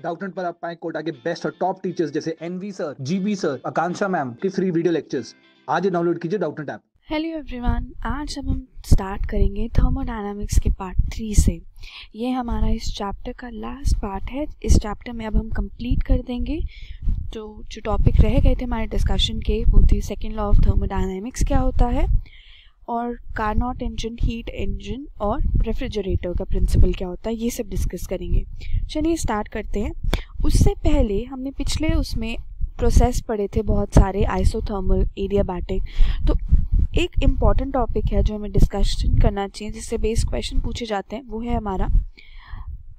Doubtnut पर आप पाए कोटा के बेस्ट और टॉप टीचर्स जैसे एनवी सर, जीबी सर, आकांक्षा मैम के फ्री वीडियो लेक्चर्स। आज डाउनलोड कीजिए डाउटनेट ऐप। हेलो एवरीवन, आज अब हम स्टार्ट करेंगे थर्मोडायनामिक्स के पार्ट 3 से। ये हमारा इस चैप्टर का लास्ट पार्ट है। इस चैप्टर में अब हम कंप्लीट कर देंगे तो जो टॉपिक रह गए थे हमारे डिस्कशन के, वो थी सेकेंड लॉ ऑफ थर्मोडायनामिक्स क्या होता है, और कार्नोट इंजन, हीट इंजन और रेफ्रिजरेटर का प्रिंसिपल क्या होता है, ये सब डिस्कस करेंगे। चलिए स्टार्ट करते हैं। उससे पहले हमने पिछले उसमें प्रोसेस पढ़े थे बहुत सारे, आइसोथर्मल, एडियाबैटिक। तो एक इम्पॉर्टेंट टॉपिक है जो हमें डिस्कशन करना चाहिए, जिससे बेस्ड क्वेश्चन पूछे जाते हैं, वो है हमारा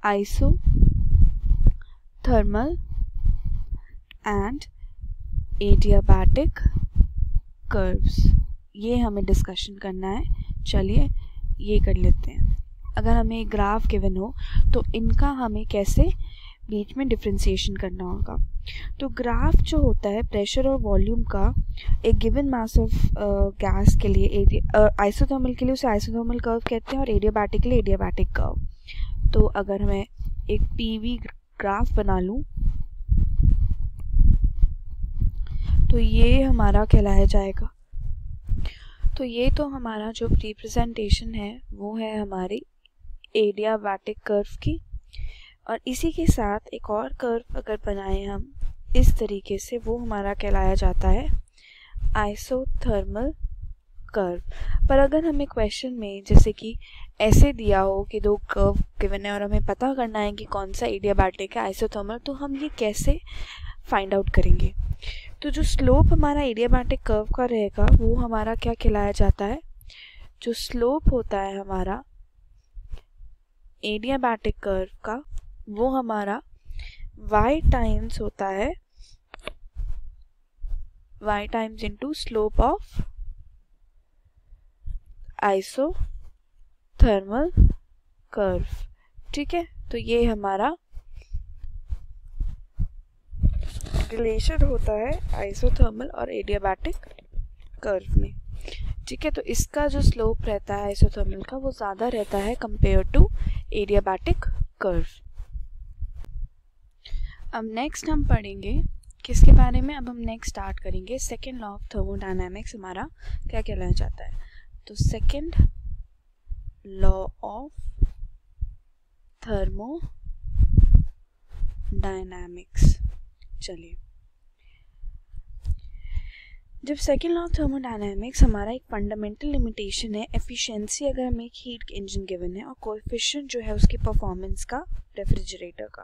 आइसोथर्मल एंड एडियाबैटिक कर्व्स। ये हमें डिस्कशन करना है। चलिए ये कर लेते हैं। अगर हमें एक ग्राफ गिवन हो तो इनका हमें कैसे बीच में डिफ्रेंशिएशन करना होगा। तो ग्राफ जो होता है प्रेशर और वॉल्यूम का, एक गिवन मास ऑफ गैस के लिए आइसोथर्मल के लिए उसे आइसोथर्मल कर्व कहते हैं, और एडियाबैटिक के लिए एडियाबैटिक कर्व। तो अगर मैं एक पीवी ग्राफ बना लूँ तो ये हमारा कहलाया जाएगा। तो ये तो हमारा जो रिप्रेजेंटेशन है वो है हमारी एडियाबैटिक कर्व की, और इसी के साथ एक और कर्व अगर बनाएं हम इस तरीके से, वो हमारा कहलाया जाता है आइसोथर्मल कर्व। पर अगर हमें क्वेश्चन में जैसे कि ऐसे दिया हो कि दो कर्व गिवन है और हमें पता करना है कि कौन सा एडियाबैटिक है, आइसोथर्मल, तो हम ये कैसे फाइंड आउट करेंगे। तो जो स्लोप हमारा एडियाबैटिक कर्व का रहेगा वो हमारा क्या कहलाया जाता है, जो स्लोप होता है हमारा एडियाबैटिक कर्व का, वो हमारा y टाइम्स होता है, y times into slope of isothermal curve. ठीक है, तो ये हमारा रिलेशन होता है आइसोथर्मल और एडियाबैटिक कर्व में। ठीक है, तो इसका जो स्लोप रहता है आइसोथर्मल का वो ज़्यादा रहता है कंपेयर टू एडियाबैटिक कर्व। अब नेक्स्ट हम पढ़ेंगे किसके बारे में, अब हम नेक्स्ट स्टार्ट करेंगे सेकेंड लॉ ऑफ थर्मोडायनामिक्स हमारा क्या कहलाया जाता है। तो सेकेंड लॉ ऑफ थर्मोडायनामिक्स। चलिए, जब सेकेंड लॉ ऑफ थर्मोडायनामिक्स हमारा एक फंडामेंटल लिमिटेशन है एफिशिएंसी, अगर हमें एक हीट इंजन गिवन है और कोएफिशिएंट जो है उसकी परफॉर्मेंस का रेफ्रिजरेटर का,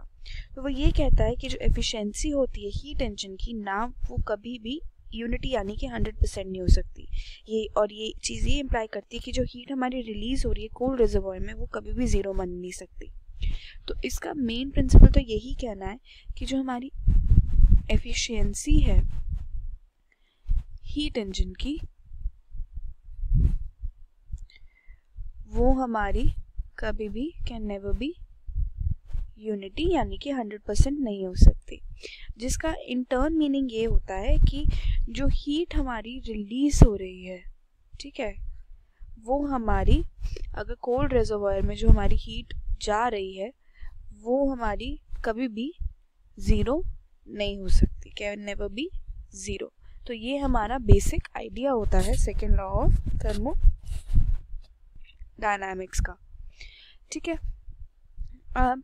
तो वो ये कहता है कि जो एफिशिएंसी होती है हीट इंजन की ना, वो कभी भी यूनिटी यानी कि 100% नहीं हो सकती। ये और ये चीज़ ये इम्प्लाई करती है कि जो हीट हमारी रिलीज हो रही है कोल्ड रिजर्वॉयर में, वो कभी भी ज़ीरो बन नहीं सकती। तो इसका मेन प्रिंसिपल तो यही कहना है कि जो हमारी एफिशिएंसी है हीट इंजन की, वो हमारी कभी भी कैन नेवर बी यूनिटी यानी कि 100% नहीं हो सकती। जिसका इंटर्न मीनिंग ये होता है कि जो हीट हमारी रिलीज हो रही है, ठीक है, वो हमारी अगर कोल्ड रिजर्वॉयर में जो हमारी हीट जा रही है वो हमारी कभी भी ज़ीरो नहीं हो सकती, कैन नेवर बी ज़ीरो। तो ये हमारा बेसिक आइडिया होता है सेकेंड लॉ ऑफ थर्मोडायनामिक्स का। ठीक है, अब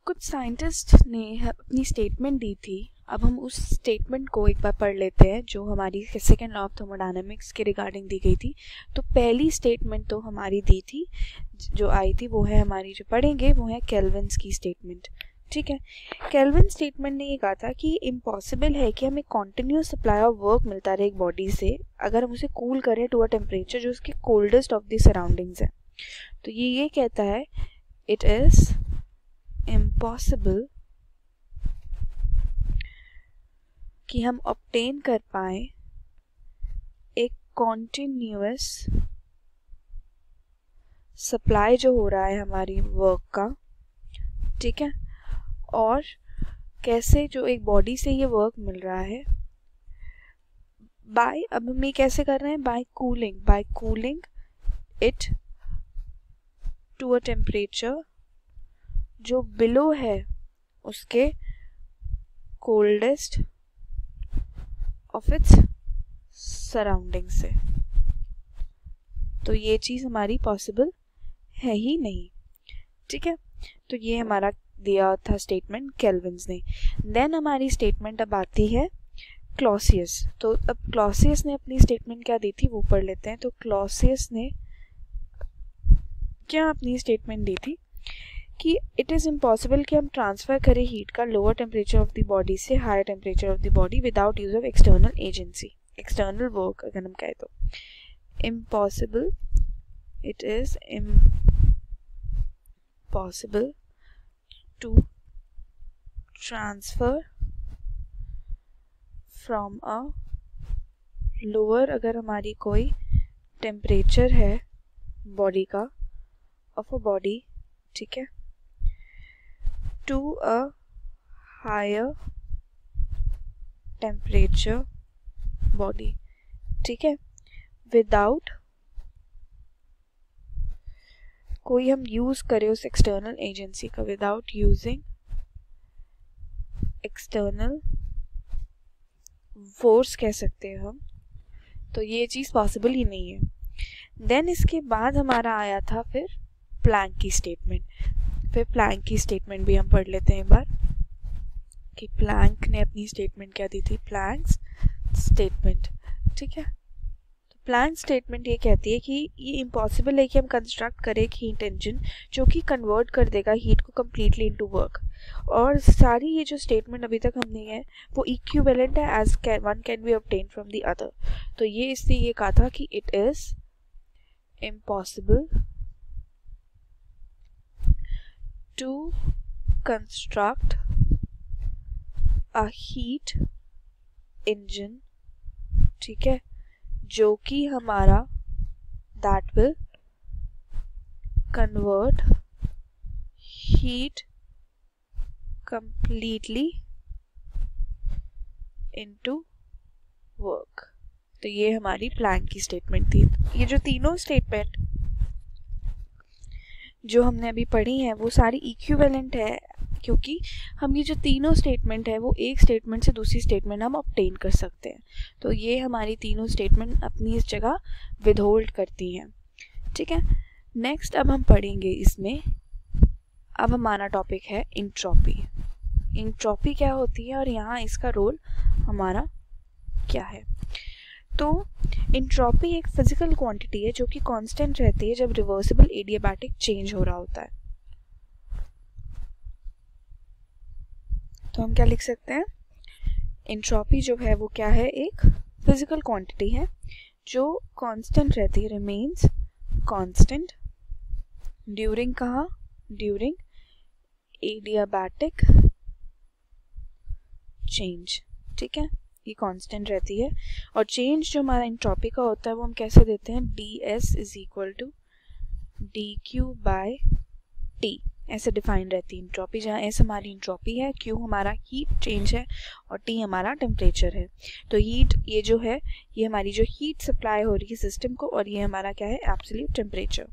कुछ साइंटिस्ट ने अपनी स्टेटमेंट दी थी। अब हम उस स्टेटमेंट को एक बार पढ़ लेते हैं जो हमारी सेकेंड लॉ ऑफ थर्मोडायनामिक्स के रिगार्डिंग दी गई थी। तो पहली स्टेटमेंट तो हमारी दी थी जो आई थी, वो है हमारी, जो पढ़ेंगे वो है केल्विन्स की स्टेटमेंट। ठीक है, केल्विन स्टेटमेंट ने ये कहा था कि इम्पॉसिबल है कि हमें कॉन्टिन्यूस सप्लाई ऑफ वर्क मिलता रहे एक बॉडी से अगर हम उसे कूल करें टू अ टेम्परेचर जो उसकी कोल्डेस्ट ऑफ द सराउंडिंग्स है। तो ये कहता है इट इज इम्पॉसिबल कि हम ऑब्टेन कर पाए एक कॉन्टिन्यूस सप्लाई जो हो रहा है हमारी वर्क का। ठीक है, और कैसे जो एक बॉडी से ये वर्क मिल रहा है बाय, अब हम ये कैसे कर रहे हैं, by cooling it to a temperature जो बिलो है उसके कोल्डेस्ट ऑफ इट्स सराउंडिंग से। तो ये चीज़ हमारी पॉसिबल है ही नहीं, ठीक है। तो ये हमारा दिया था स्टेटमेंट केल्विन्स ने। देन हमारी स्टेटमेंट अब आती है क्लॉसियस। तो अब क्लॉसियस ने अपनी स्टेटमेंट क्या दी थी वो पढ़ लेते हैं। तो क्लॉसियस ने क्या अपनी स्टेटमेंट दी थी कि इट इज़ इम्पॉसिबल कि हम ट्रांसफ़र करें हीट का lower temperature of the body से higher temperature of the body without use of external agency, external work अगर हम कहें तो। Impossible, it is impossible to transfer from a lower, अगर हमारी कोई टेम्परेचर है बॉडी का ऑफ अ बॉडी, ठीक है, to a higher temperature body, ठीक है, विदाउट कोई हम यूज़ करें उस एक्सटर्नल एजेंसी का, विदाउट यूजिंग एक्सटर्नल फोर्स कह सकते हैं हम। तो ये चीज़ पॉसिबल ही नहीं है। देन इसके बाद हमारा आया था फिर प्लैंक की स्टेटमेंट। फिर प्लैंक की स्टेटमेंट भी हम पढ़ लेते हैं एक बार कि प्लैंक ने अपनी स्टेटमेंट क्या दी थी। प्लैंक्स स्टेटमेंट, ठीक है। तो प्लैंक स्टेटमेंट ये कहती है कि ये इम्पॉसिबल है कि हम कंस्ट्रक्ट करें एक हीट इंजन जो कि कन्वर्ट कर देगा हीट को कम्प्लीटली इनटू वर्क। और सारी ये जो स्टेटमेंट अभी तक हमने है वो इक्विवेलेंट है as one can be obtain from the other. तो ये इसलिए ये कहा था कि it is impossible to construct a heat engine, ठीक है, जो कि हमारा that will convert heat completely into work। तो ये हमारी प्लैंक की स्टेटमेंट थी। ये जो तीनों स्टेटमेंट जो हमने अभी पढ़ी हैं वो सारी इक्विवेलेंट है, क्योंकि हम ये जो तीनों स्टेटमेंट है वो एक स्टेटमेंट से दूसरी स्टेटमेंट हम ऑब्टेन कर सकते हैं। तो ये हमारी तीनों स्टेटमेंट अपनी इस जगह विदहोल्ड करती हैं, ठीक है। नेक्स्ट अब हम पढ़ेंगे इसमें, अब हमारा टॉपिक है इंट्रोपी। इंट्रोपी क्या होती है और यहाँ इसका रोल हमारा क्या है। तो इंट्रोपी एक फिजिकल क्वांटिटी है जो कि कांस्टेंट रहती है जब रिवर्सिबल एडियाबैटिक चेंज हो रहा होता है। तो हम क्या लिख सकते हैं, इंट्रोपी जो है वो क्या है, एक फिजिकल क्वांटिटी है जो कांस्टेंट रहती है, रिमेन्स कांस्टेंट ड्यूरिंग कहाँ, ड्यूरिंग एडियाबैटिक चेंज, ठीक है, ये कांस्टेंट रहती है। और चेंज जो हमारा इंट्रोपी का होता है वो हम कैसे देते हैं, ds is equal to dq by t, ऐसे डिफाइन रहती है इंट्रोपी, जहाँ s हमारी इंट्रोपी है, q हमारा हीट चेंज है और t हमारा टेम्परेचर है। तो हीट ये जो है ये हमारी जो हीट सप्लाई हो रही है सिस्टम को, और ये हमारा क्या है, एब्सोल्यूट टेम्परेचर।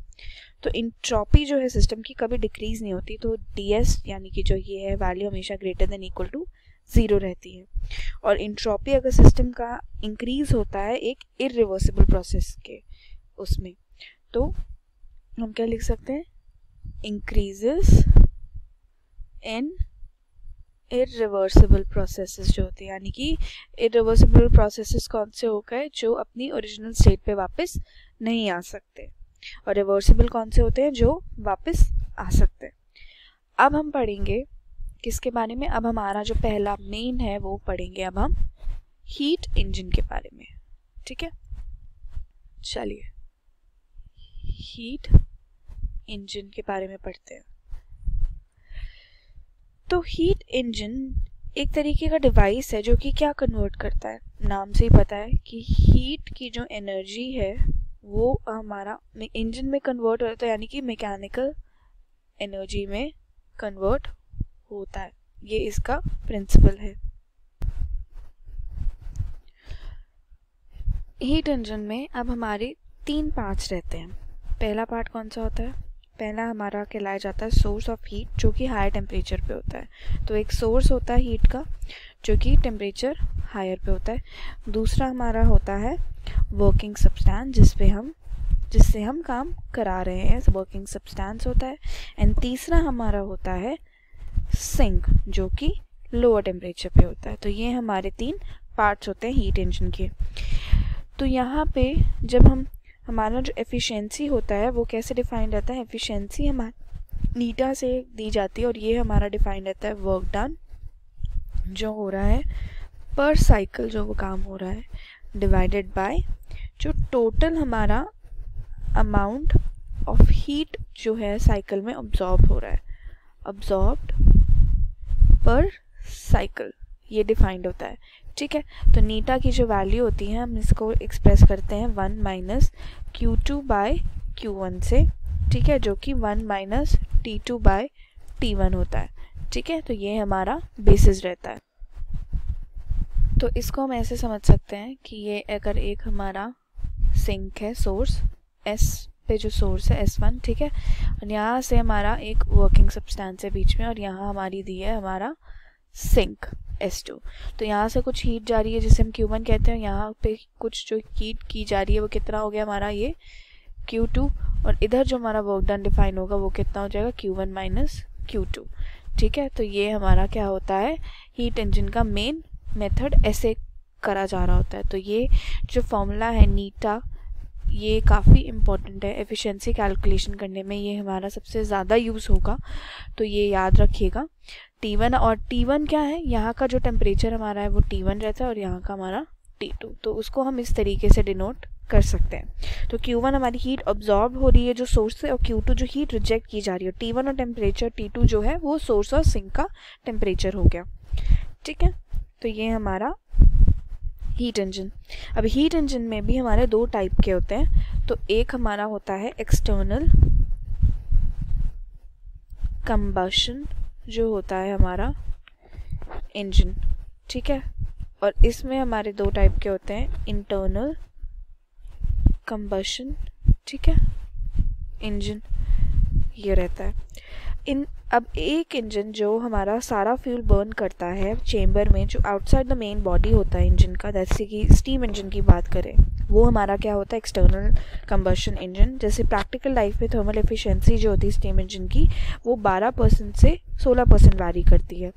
तो इंट्रोपी जो है सिस्टम की कभी डिक्रीज नहीं होती, तो ds यानी कि जो ये है वैल्यू हमेशा ग्रेटर देन इक्वल टू 0 रहती है। और इंट्रोपी अगर सिस्टम का इंक्रीज होता है एक इरिवर्सिबल प्रोसेस के उसमें, तो हम क्या लिख सकते हैं, इंक्रीजेस इन इरिवर्सिबल प्रोसेसेस जो होती है, यानी कि इरिवर्सिबल प्रोसेसेस कौन से हो गए, जो अपनी ओरिजिनल स्टेट पे वापस नहीं आ सकते, और रिवर्सिबल कौन से होते हैं, जो वापस आ सकते हैं। अब हम पढ़ेंगे किसके बारे में, अब हमारा जो पहला मेन है वो पढ़ेंगे अब हम हीट इंजन के बारे में, ठीक है। चलिए हीट इंजन के बारे में पढ़ते हैं। तो हीट इंजन एक तरीके का डिवाइस है जो कि क्या कन्वर्ट करता है, नाम से ही पता है कि हीट की जो एनर्जी है वो हमारा इंजन में कन्वर्ट होता है, यानी कि मैकेनिकल एनर्जी में कन्वर्ट होता है। ये इसका प्रिंसिपल है। हीट इंजन में अब हमारे 3 पार्ट्स रहते हैं। पहला पार्ट कौन सा होता है, पहला हमारा कहलाया जाता है सोर्स ऑफ हीट, जो कि हायर टेम्परेचर पे होता है। तो एक सोर्स होता है हीट का जो कि टेम्परेचर हायर पे होता है। दूसरा हमारा होता है वर्किंग सब्सटेंस, जिससे हम काम करा रहे हैं, वर्किंग सब्सटेंस होता है। एंड तीसरा हमारा होता है सिंक, जो कि लोअर टेम्परेचर पे होता है। तो ये हमारे 3 पार्ट्स होते हैं हीट इंजन के। तो यहाँ पे जब हमारा जो एफिशिएंसी होता है वो कैसे डिफाइन रहता है, एफिशिएंसी हमारा नीटा से दी जाती है और ये हमारा डिफाइन रहता है वर्क डन जो हो रहा है पर साइकिल, जो वो काम हो रहा है, डिवाइडेड बाय जो टोटल हमारा अमाउंट ऑफ हीट जो है साइकिल में ऑब्जॉर्ब हो रहा है, ऑब्जॉर्ब्ड पर साइकिल, ये डिफाइंड होता है। ठीक है, तो नीटा की जो वैल्यू होती है हम इसको एक्सप्रेस करते हैं 1 माइनस Q2 बाय Q1 से, ठीक है, जो कि 1 माइनस T2 बाय T1 होता है। ठीक है, तो ये हमारा बेसिस रहता है। तो इसको हम ऐसे समझ सकते हैं कि ये अगर एक हमारा सिंक है, सोर्स S पे जो सोर्स है S1, ठीक है, और यहाँ से हमारा एक वर्किंग सब्सटेंस है बीच में और यहाँ हमारी दी है हमारा सिंक S2। तो यहाँ से कुछ हीट जा रही है जिसे हम Q1 कहते हैं, यहाँ पे कुछ जो हीट की जा रही है वो कितना हो गया हमारा ये Q2, और इधर जो हमारा वर्क डन डिफाइन होगा वो कितना हो जाएगा Q1 माइनस Q2। ठीक है, तो ये हमारा क्या होता है, हीट इंजन का मेन मेथड ऐसे करा जा रहा होता है। तो ये जो फॉर्मूला है नीटा, ये काफ़ी इम्पोर्टेंट है एफिशिएंसी कैलकुलेशन करने में, ये हमारा सबसे ज़्यादा यूज़ होगा, तो ये याद रखिएगा। T1 और T1 क्या है, यहाँ का जो टेम्परेचर हमारा है वो T1 रहता है और यहाँ का हमारा T2, तो उसको हम इस तरीके से डिनोट कर सकते हैं। तो Q1 हमारी हीट ऑब्जॉर्ब हो रही है जो सोर्स से, और Q2 जो हीट रिजेक्ट की जा रही है। T1 और टेम्परेचर, T2 जो है वो सोर्स और सिंक का टेम्परेचर हो गया। ठीक है, तो ये हमारा हीट इंजन। अब हीट इंजन में भी हमारे 2 टाइप के होते हैं। तो एक हमारा होता है एक्सटर्नल कंबशन, जो होता है हमारा इंजन। ठीक है, और इसमें हमारे 2 टाइप के होते हैं, इंटरनल कंबशन, ठीक है, इंजन ये रहता है। अब एक इंजन जो हमारा सारा फ्यूल बर्न करता है चेम्बर में, जो आउटसाइड द मेन बॉडी होता है इंजन का, जैसे कि स्टीम इंजन की बात करें, वो हमारा क्या होता है, एक्सटर्नल कंबशन इंजन। जैसे प्रैक्टिकल लाइफ में थर्मल एफिशिएंसी जो होती है स्टीम इंजन की, वो 12% से 16% वैरी करती है।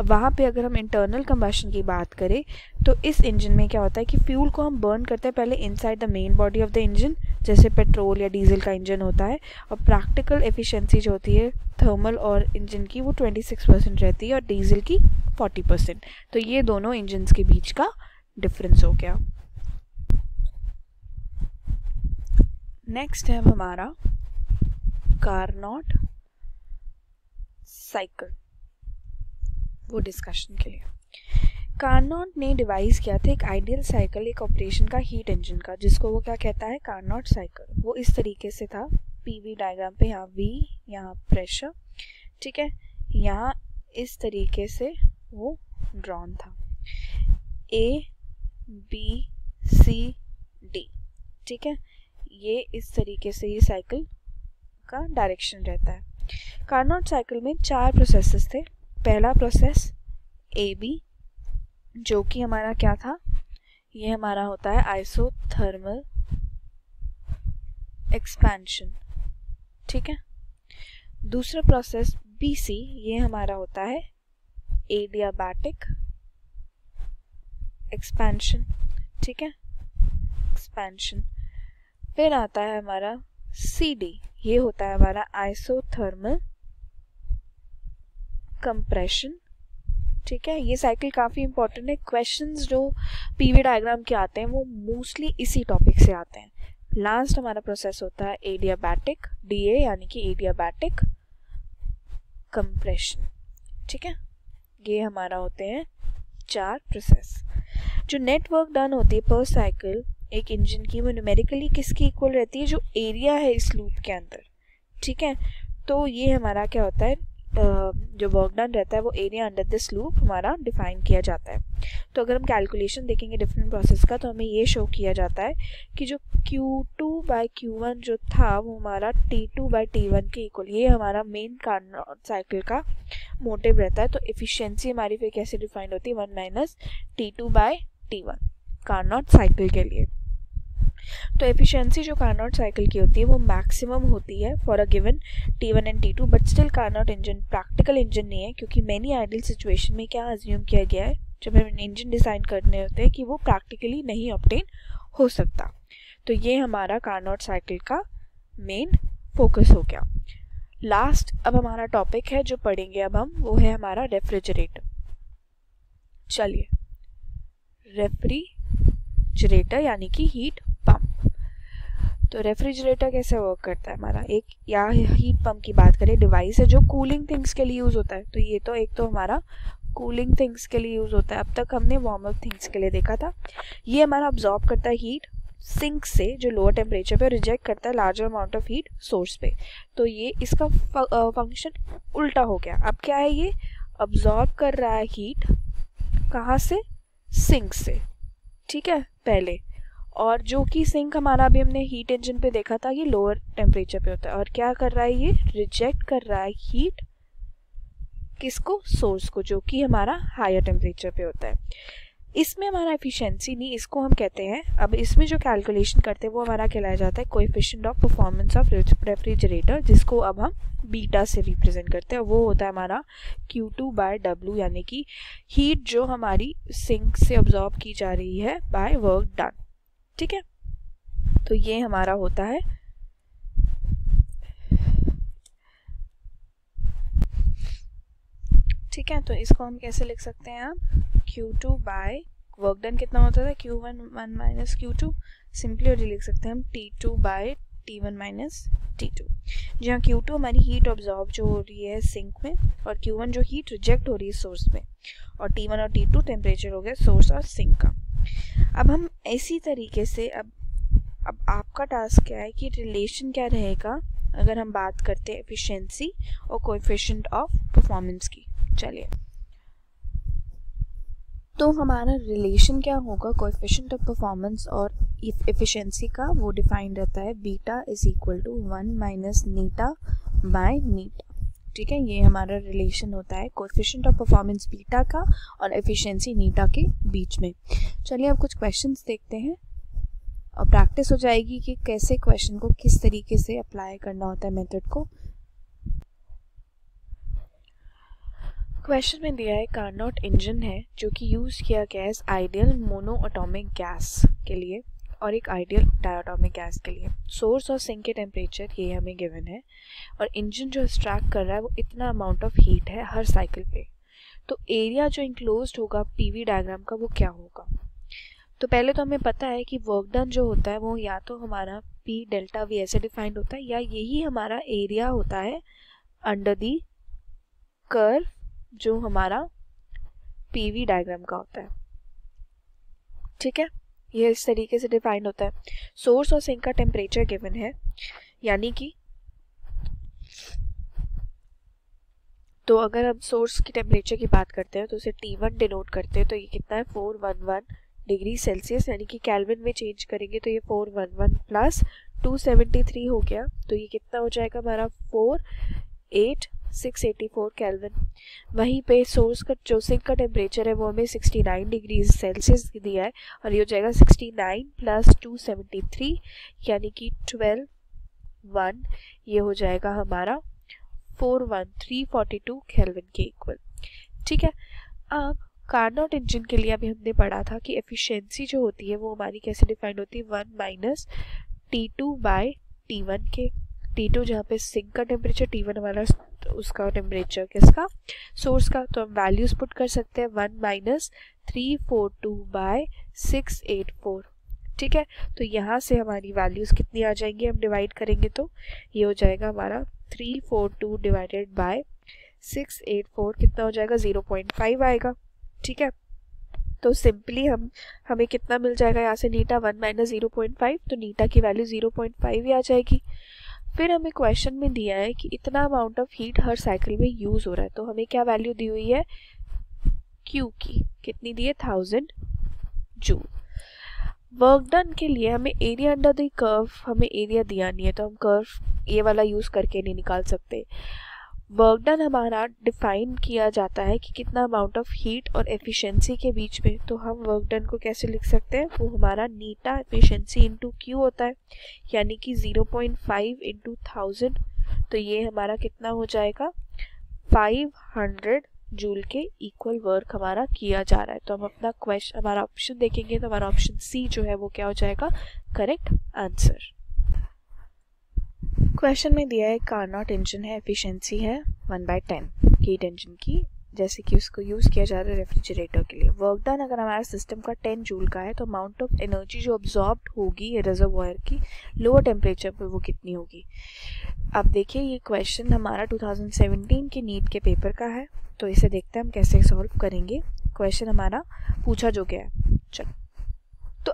अब वहाँ पे अगर हम इंटरनल कंबशन की बात करें तो इस इंजन में क्या होता है कि फ्यूल को हम बर्न करते हैं पहले inside the main body of the engine, जैसे पेट्रोल या डीजल का इंजन होता है, और प्रैक्टिकल एफिशिएंसी जो होती है थर्मल और इंजन की वो 26% रहती है और डीजल की 40%। तो ये दोनों इंजन्स के बीच का डिफरेंस हो गया। नेक्स्ट है हमारा कार्नोट साइकिल, वो डिस्कशन के लिए। कार्नोट ने डिवाइस किया था एक आइडियल साइकिल, एक ऑपरेशन का हीट इंजन का, जिसको वो क्या कहता है, कार्नोट साइकिल। वो इस तरीके से था, पीवी डायग्राम पे, यहाँ V, यहाँ प्रेशर, ठीक है, यहाँ इस तरीके से वो ड्रॉन था, A B C D, ठीक है, ये इस तरीके से ये साइकिल का डायरेक्शन रहता है। कार्नोट साइकिल में 4 प्रोसेसेस थे। पहला प्रोसेस AB, जो कि हमारा क्या था, ये हमारा होता है आइसोथर्मल एक्सपेंशन, ठीक है। दूसरा प्रोसेस BC, ये हमारा होता है एडियाबैटिक एक्सपेंशन, ठीक है, एक्सपेंशन। फिर आता है हमारा CD, ये होता है हमारा आइसोथर्मल कंप्रेशन, ठीक है। ये साइकिल काफ़ी इंपॉर्टेंट है, क्वेश्चंस जो पीवी डायग्राम के आते हैं वो मोस्टली इसी टॉपिक से आते हैं। लास्ट हमारा प्रोसेस होता है एडियाबैटिक, DA यानी कि एडियाबैटिक कंप्रेशन, ठीक है। ये हमारा होते हैं 4 प्रोसेस। जो नेटवर्क डन होती है पर साइकिल एक इंजन की, वो न्यूमेरिकली किसकी इक्वल रहती है, जो एरिया है इस लूप के अंदर, ठीक है। तो ये हमारा क्या होता है, जो वर्क डन रहता है वो एरिया अंडर दिस लूप हमारा डिफाइन किया जाता है। तो अगर हम कैलकुलेशन देखेंगे डिफरेंट प्रोसेस का, तो हमें ये शो किया जाता है कि जो Q2/Q1 जो था वो हमारा T2/T1 के इक्वल, ये हमारा मेन कार्नोट साइकिल का मोटिव रहता है। तो एफिशिएंसी हमारी फिर कैसे डिफाइंड होती है, 1 - T2/T1 कार्नोट साइकिल के लिए। तो एफिशिएंसी जो कार्नोट साइकिल की होती है वो मैक्सिमम होती है for a given T1 and T2, but still Carnot engine practical engine नहीं है, क्योंकि मैनी आइडियल सिचुएशन में क्या अज्यूम किया गया है जब हम इंजन डिज़ाइन करने होते हैं कि वो प्रैक्टिकली नहीं ऑब्टेन हो सकता। तो ये हमारा कार्नोट साइकिल का मेन फोकस हो गया। लास्ट अब हमारा टॉपिक है जो पढ़ेंगे अब हम, वो है हमारा रेफ्रिजरेटर। चलिए, रेफ्रिजरेटर यानी कि हीट पंप। तो रेफ्रिजरेटर कैसे वर्क करता है हमारा, एक या हीट पंप की बात करें, डिवाइस है जो कूलिंग थिंग्स के लिए यूज़ होता है। तो ये तो एक तो हमारा कूलिंग थिंग्स के लिए यूज़ होता है, अब तक हमने वार्म अप थिंग्स के लिए देखा था। ये हमारा अब्जॉर्ब करता है हीट सिंक से जो लोअर टेम्परेचर पे, रिजेक्ट करता है larger amount of heat source पे। तो ये इसका फंक्शन उल्टा हो गया। अब क्या है, ये अब्जॉर्ब कर रहा है हीट कहाँ से, सिंक से, ठीक है पहले, और जो कि सिंक हमारा अभी हमने हीट इंजन पे देखा था ये लोअर टेम्परेचर पे होता है। और क्या कर रहा है, ये रिजेक्ट कर रहा है हीट किसको, सोर्स को, जो कि हमारा हायर टेम्परेचर पे होता है। इसमें हमारा एफिशिएंसी नहीं, इसको हम कहते हैं, अब इसमें जो कैलकुलेशन करते हैं वो हमारा कहलाया जाता है coefficient of performance of refrigerator, जिसको अब हम बीटा से रिप्रेजेंट करते हैं। वो होता है हमारा Q2/W, यानी कि हीट जो हमारी सिंक से अब्जॉर्ब की जा रही है बाय वर्क डन, ठीक है। तो ये हमारा होता है ठीक है। तो इसको हम कैसे लिख सकते हैं, आप Q2 बाय वर्क डन कितना होता था, Q1 1 - Q2, सिंपली और लिख सकते हैं हम T2/T1 - T2, जहाँ Q2 हमारी हीट ऑब्जॉर्ब जो हो रही है सिंक में, और Q1 जो हीट रिजेक्ट हो रही है सोर्स में, और T1 और T2 टेम्परेचर हो गया सोर्स और सिंक का। अब हम इसी तरीके से अब आपका टास्क क्या है कि रिलेशन क्या रहेगा अगर हम बात करते हैं एफिशिएंसी और कोएफिशिएंट ऑफ परफॉर्मेंस की। चलिए, तो हमारा रिलेशन क्या होगा कोएफिशिएंट ऑफ परफॉर्मेंस और एफिशिएंसी का, वो डिफाइंड रहता है beta is equal to 1 - eta by eta, ठीक है। ये हमारा रिलेशन होता है कोएफिशिएंट ऑफ परफॉर्मेंस बीटा का और एफिशिएंसी नीटा के बीच में। चलिए अब कुछ क्वेश्चंस देखते हैं और प्रैक्टिस हो जाएगी कि कैसे क्वेश्चन को किस तरीके से अप्लाई करना होता है मेथड को। क्वेश्चन में दिया है कार्नोट इंजन है जो कि यूज़ किया गया है आइडियल मोनो एटॉमिक गैस के लिए और एक आइडियल डायटोमिक गैस के लिए। सोर्स और सिंक के टेम्परेचर ये हमें गिवन है और इंजन जो एक्सट्रैक्ट कर रहा है वो इतना अमाउंट ऑफ हीट है हर साइकिल पे। तो एरिया जो इंक्लोज्ड होगा पीवी डायग्राम का वो क्या होगा। तो पहले तो हमें पता है कि वर्क डन जो होता है वो या तो हमारा P डेल्टा V ऐसे डिफाइंड होता है या यही हमारा एरिया होता है अंडर दी कर्व जो हमारा पीवी डायग्राम का होता है, ठीक है। ये इस तरीके से डिफाइंड होता है। सोर्स और सिंक का टेम्परेचर गिवन है, यानी कि तो अगर हम सोर्स की टेम्परेचर की बात करते हैं तो उसे T1 डिनोट करते हैं, तो ये कितना है 411 डिग्री सेल्सियस, यानी कि केल्विन में चेंज करेंगे तो ये 411 प्लस 273 हो गया, तो ये कितना हो जाएगा हमारा 48684 केल्विन। वहीं पे सोर्स का जो सिंक का टेम्परेचर है वो हमें 69 डिग्री सेल्सियस दिया है और ये हो जाएगा 69 प्लस 273 यानी कि 12 ये हो जाएगा हमारा 41342 केल्विन के इक्वल, ठीक है। अब कार्नोट इंजन के लिए अभी हमने पढ़ा था कि एफिशिएंसी जो होती है वो हमारी कैसे डिफाइंड होती है 1 - T2/T1 के। T2 जहाँ पे सिंक का टेम्परेचर, T1 हमारा उसका टेम्परेचर किसका, सोर्स का। तो हम वैल्यूज पुट कर सकते हैं 1 - 342/684, ठीक है। तो यहाँ से हमारी वैल्यूज कितनी आ जाएंगी, हम डिवाइड करेंगे तो ये हो जाएगा हमारा 342 डिवाइडेड बाय 684 कितना हो जाएगा 0.5 आएगा, ठीक है। तो सिंपली हमें कितना मिल जाएगा यहाँ से नीटा 1 - 0.5, तो नीटा की वैल्यू 0.5 ही आ जाएगी। फिर हमें क्वेश्चन में दिया है कि इतना amount of heat her cycle में यूज़ हो रहा है, तो हमें क्या वैल्यू दी हुई है Q की, कितनी दी है 1000 जूल। वर्क डन के लिए हमें एरिया अंडर द कर्व, हमें एरिया दिया नहीं है तो हम कर्व ये वाला यूज़ करके नहीं निकाल सकते। वर्क डन हमारा डिफाइन किया जाता है कि कितना अमाउंट ऑफ हीट और एफिशिएंसी के बीच में, तो हम वर्क डन को कैसे लिख सकते हैं, वो हमारा नीटा एफिशिएंसी इंटू क्यू होता है, यानी कि 0.5 इंटू 1000, तो ये हमारा कितना हो जाएगा 500 जूल के इक्वल वर्क हमारा किया जा रहा है। तो हम अपना क्वेश्चन, हमारा ऑप्शन देखेंगे तो हमारा ऑप्शन सी जो है वो क्या हो जाएगा करेक्ट आंसर। क्वेश्चन में दिया है कार्नोट इंजन है, एफिशिएंसी है 1/10 हीट इंजन की, जैसे कि उसको यूज़ किया जा रहा है रेफ्रिजरेटर के लिए। वर्क डन अगर हमारा सिस्टम का 10 जूल का है तो अमाउंट ऑफ एनर्जी जो ऑब्जॉर्ब्ड होगी रिजर्वॉयर की लोअर टेम्परेचर पे वो कितनी होगी। अब देखिए ये क्वेश्चन हमारा 2017 के नीट के पेपर का है, तो इसे देखते हैं हम कैसे सॉल्व करेंगे। क्वेश्चन हमारा पूछा जो गया है, चलो तो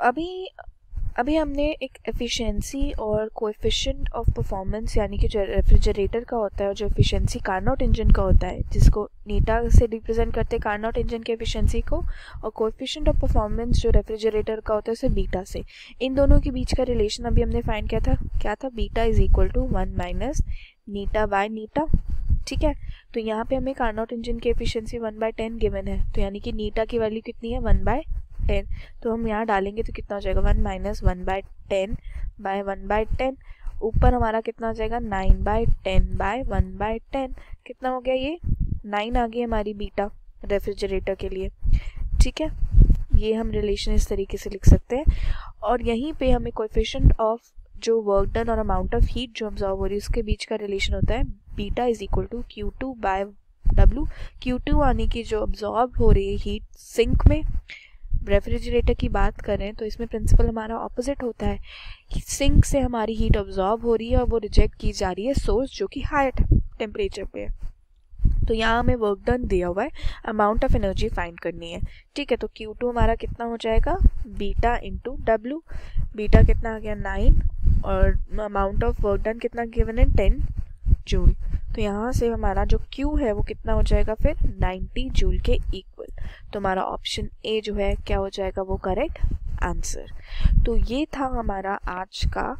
अभी हमने एक एफिशिएंसी और कोएफिशिएंट ऑफ परफॉर्मेंस, यानी कि जो रेफ्रिजरेटर का होता है और जो एफिशिएंसी कार्नोट इंजन का होता है, जिसको नीटा से रिप्रेजेंट करते हैं कार्नोट इंजन के एफिशिएंसी को, और कोएफिशिएंट ऑफ परफॉर्मेंस जो रेफ्रिजरेटर का होता है उसे बीटा से, इन दोनों के बीच का रिलेशन अभी हमने फाइंड किया था, क्या था, beta is equal to 1 minus eta by eta. ठीक है, तो यहाँ पे हमें कार्नोट इंजन की एफिशिएंसी 1/10 गिवन है, तो यानी कि नीटा की वैल्यू कितनी है 1/10, तो हम यहाँ डालेंगे तो कितना हो जाएगा 1 माइनस 1/10 बाय 1/10, ऊपर हमारा कितना हो जाएगा 9/10 बाय 1/10, कितना हो गया ये 9 आ गई हमारी बीटा रेफ्रिजरेटर के लिए। ठीक है, ये हम रिलेशन इस तरीके से लिख सकते हैं। और यहीं पे हमें कोएफिशिएंट ऑफ जो वर्क डन और अमाउंट ऑफ हीट जो ऑब्जॉर्व हो रही है उसके बीच का रिलेशन होता है beta is equal to Q2 by W। Q2 यानी कि जो ऑब्जॉर्ब हो रही है हीट सिंक में, रेफ्रिजरेटर की बात करें तो इसमें प्रिंसिपल हमारा ऑपोजिट होता है कि सिंक से हमारी हीट ऑब्जॉर्ब हो रही है और वो रिजेक्ट की जा रही है सोर्स जो कि हायर टेम्परेचर पे है। तो यहाँ हमें वर्क डन दिया हुआ है, अमाउंट ऑफ एनर्जी फाइंड करनी है। ठीक है, तो Q2 हमारा कितना हो जाएगा बीटा इंटू W, बीटा कितना आ गया 9 और अमाउंट ऑफ वर्क डन कितना गिवन है 10 जूल, तो यहाँ से हमारा जो Q है वो कितना हो जाएगा फिर 90 जूल के इक्वल, तो हमारा ऑप्शन ए जो है क्या हो जाएगा वो करेक्ट आंसर। तो ये था हमारा आज का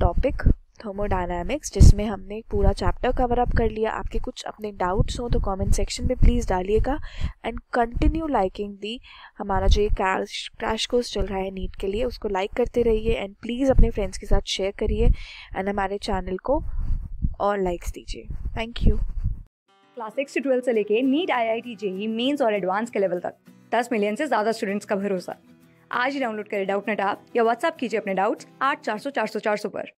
टॉपिक थर्मोडायनामिक्स, जिसमें हमने पूरा चैप्टर कवर अप कर लिया। आपके कुछ अपने डाउट्स हो तो कमेंट सेक्शन में प्लीज़ डालिएगा एंड कंटिन्यू लाइकिंग दी, हमारा जो ये क्रैश कोर्स चल रहा है नीट के लिए उसको लाइक करते रहिए एंड प्लीज़ अपने फ्रेंड्स के साथ शेयर करिए एंड हमारे चैनल को और लाइक्स दीजिए। Thank you. क्लास 6 से 12 से लेके नीट, IIT, JEE मेंस और एडवांस के लेवल तक 10 मिलियन से ज़्यादा स्टूडेंट्स का भरोसा। आज ही डाउनलोड करें डाउटनेट ऐप या व्हाट्सएप कीजिए अपने डाउट्स 8400 400 400 पर।